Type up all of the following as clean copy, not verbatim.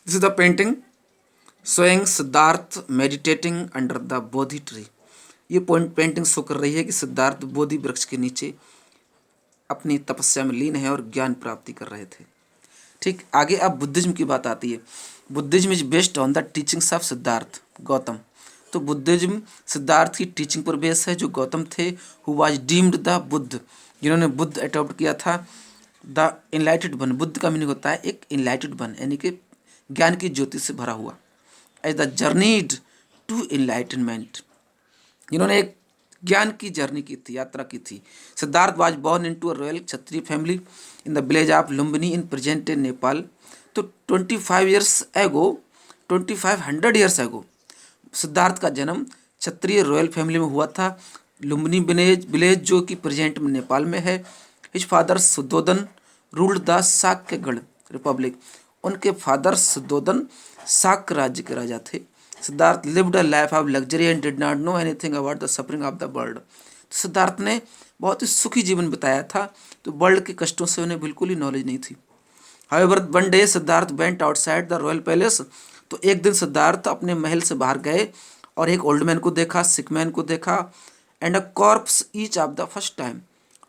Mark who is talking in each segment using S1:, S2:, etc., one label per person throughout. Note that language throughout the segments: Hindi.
S1: This is the painting showing Siddharth meditating under the Bodhi tree. ये पेंटिंग शो कर रही है कि सिद्धार्थ बोधि वृक्ष के नीचे अपनी तपस्या में लीन है और ज्ञान प्राप्ति कर रहे थे। ठीक, आगे अब बुद्धिज्म की बात आती है। Buddhism is based on the teachings of Siddharth Gautam. तो बुद्धिज्म सिद्धार्थ की टीचिंग पर बेस है, जो गौतम थे, who was deemed the Buddha, जिन्होंने बुद्ध अडॉप्ट किया था। द इनलाइटेड वन, बुद्ध का मीनिंग होता है एक इनलाइटेड वन, यानी कि ज्ञान की ज्योति से भरा हुआ। As the journeyed to enlightenment, जिन्होंने एक ज्ञान की जर्नी की थी, यात्रा की थी। Siddharth was born into a royal Kshatriya family in the village of Lumbini in present day Nepal. तो 25 years ago, 2500 years ago Siddharth का जन्म क्षत्रिय रॉयल फैमिली में हुआ था, लुम्बिनी विलेज जो कि प्रेजेंट में नेपाल में है। His father Suddhodana ruled the Shakyagarh republic, उनके फादर सुद्धोधन शाक्य राज्य के राजा थे। Siddhartha lived a life of luxury and did not know anything about the suffering of the world. Siddhartha ने बहुत ही सुखी जीवन बिताया था, तो वर्ल्ड के कष्टों से उन्हें बिल्कुल ही नॉलेज नहीं थी। However one day Siddharth went outside the royal palace. तो एक दिन सिद्धार्थ अपने महल से बाहर गए और एक ओल्ड मैन को देखा, सिक मैन को देखा, and a corps each of the first time,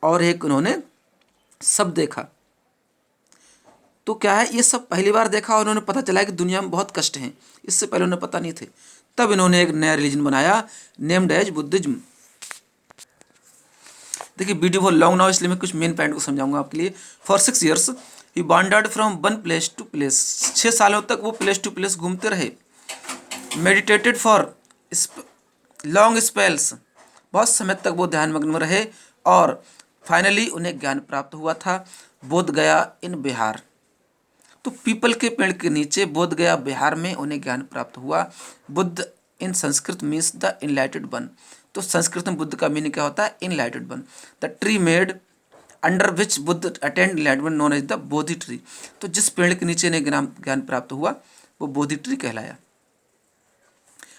S1: और एक उन्होंने सब देखा। तो क्या है, ये सब पहली बार देखा और उन्होंने पता चला कि दुनिया में बहुत कष्ट हैं, इससे पहले उन्हें पता नहीं थे। तब इन्होंने एक नया रिलीजन बनाया नेम्ड एज बुद्धिज्म। देखिए वीडियो बहुत लॉन्ग ना हो, इसलिए मैं कुछ मेन पॉइंट को समझाऊंगा आपके लिए। For 6 years he wandered from one place to place, 6 सालों तक वो प्लेस टू प्लेस घूमते रहे। मेडिटेटेड फॉर लॉन्ग स्पेल्स, बहुत समय तक वो ध्यानमग्न में रहे, और फाइनली उन्हें ज्ञान प्राप्त हुआ था बोध गया इन बिहार। तो पीपल के पेड़ के नीचे बोध गया बिहार में उन्हें ज्ञान प्राप्त हुआ। Buddha in Sanskrit means the enlightened one. तो संस्कृत में बुद्ध का मीनिंग क्या होता है, enlightened one. The tree made under which Buddha attend enlightenment known as the Bodhi tree. तो जिस पेड़ के नीचे इन्हें ज्ञान प्राप्त हुआ वो बोधि ट्री कहलाया।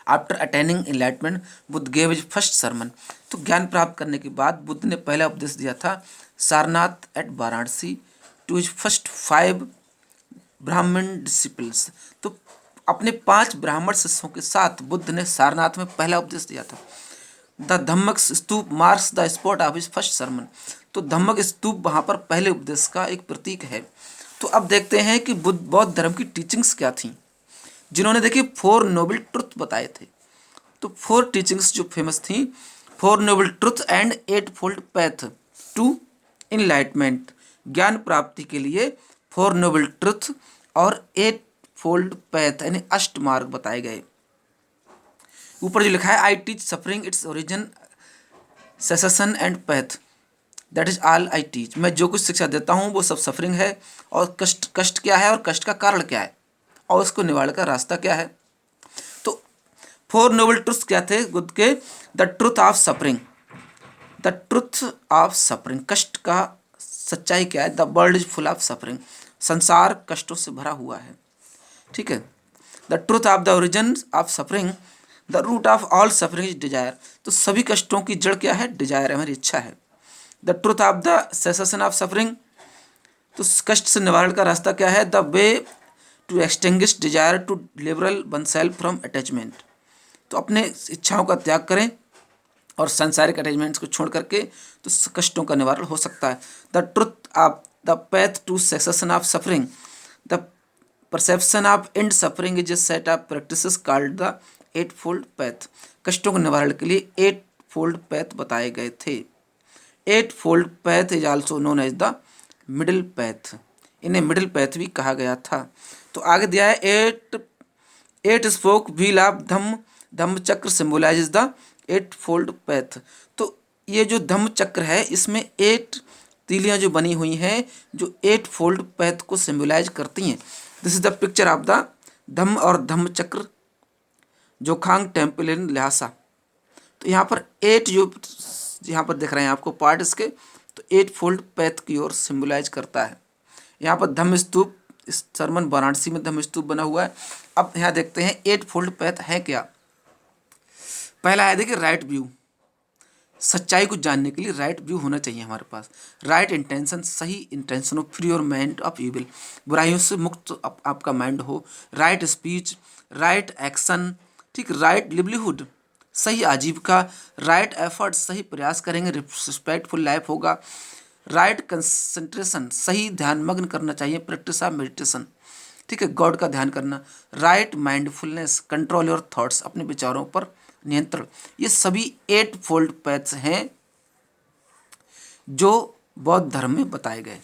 S1: After attaining enlightenment Buddha gave his first sermon. तो ज्ञान प्राप्त करने के बाद बुद्ध ने पहला उपदेश दिया था Sarnath at Varanasi to his first 5 Brahmin disciples. तो अपने 5 ब्राह्मण शिष्यों के साथ बुद्ध ने सारनाथ में पहला उपदेश दिया था। The Dhamek stupa marks the spot of his first sermon. तो धम्मक स्तूप वहाँ पर पहले उपदेश का एक प्रतीक है। तो अब देखते हैं कि बुद्ध बौद्ध धर्म की टीचिंग्स क्या थी, जिन्होंने देखिए 4 नोबल ट्रुथ बताए थे। तो 4 टीचिंग्स जो फेमस थी, 4 noble truth and 8 fold path to enlightenment. ज्ञान प्राप्ति के लिए 4 नोबल ट्रुथ और 8 फोल्ड पैथ यानी अष्ट मार्ग बताए गए। ऊपर जो लिखा है I teach suffering its origin cessation and path, that is all I teach. मैं जो कुछ शिक्षा देता हूँ वो सब सफरिंग है, और कष्ट क्या है और कष्ट का कारण क्या है और उसको निवारण का रास्ता क्या है। तो 4 नोबल ट्रुथ्स क्या थे बुद्ध के, the truth of suffering, the truth of suffering, कष्ट का सच्चाई क्या है। The world is full of suffering, संसार कष्टों से भरा हुआ है। ठीक है। The truth of the origin of suffering, the root of all suffering is desire. तो सभी कष्टों की जड़ क्या है, डिजायर है, हमारी इच्छा है। The truth of the cessation of suffering, तो कष्ट से निवारण का रास्ता क्या है, the way to extinguish desire to liberal one self from attachment. तो अपने इच्छाओं का त्याग करें और सांसारिक अटैचमेंट्स को छोड़ करके तो कष्टों का निवारण हो सकता है। The truth of the path to cessation of suffering, the perception of end suffering is a set of practices called the 8 fold path. कष्टों के निवारण के लिए 8 फोल्ड पैथ बताए गए थे। 8 fold path is also known as the middle path, इन्हें मिडिल पैथ भी कहा गया था। तो आगे दिया है 8 स्पोक व्हील ऑफ धम्म चक्र सिंबलाइज द 8 फोल्ड पैथ। तो ये जो धम्म चक्र है इसमें 8 तीलियां जो बनी हुई हैं जो 8 फोल्ड पैथ को सिंबलाइज करती हैं। This is the picture of the Dhamma और धम्म चक्र जोखांग टेम्पल इन ल्हासा। तो यहाँ पर 8 जो यहाँ पर देख रहे हैं आपको पार्ट इसके, तो 8 फोल्ड पैथ की ओर सिंबलाइज करता है। यहाँ पर धम्म स्तूप, इस सरमन वाराणसी में धम्म स्तूप बना हुआ है। अब यहाँ देखते हैं 8 फोल्ड पैथ है क्या। पहला है देखिए राइट व्यू, सच्चाई को जानने के लिए राइट व्यू होना चाहिए हमारे पास। राइट इंटेंशन, सही इंटेंशन हो, free your mind of evil, बुराइयों से मुक्त आपका माइंड हो। राइट स्पीच, राइट एक्शन, ठीक, राइट लिवलीहुड, सही आजीविका। राइट एफर्ट, सही प्रयास करेंगे, रिस्पेक्टफुल लाइफ होगा। राइट कंसंट्रेशन, सही ध्यान मग्न करना चाहिए, प्रैक्टिस ऑफ मेडिटेशन, ठीक है, गॉड का ध्यान करना। Right mindfulness, control your thoughts, अपने विचारों पर नियंत्रण। ये सभी 8 फोल्ड पैथ्स हैं जो बौद्ध धर्म में बताए गए।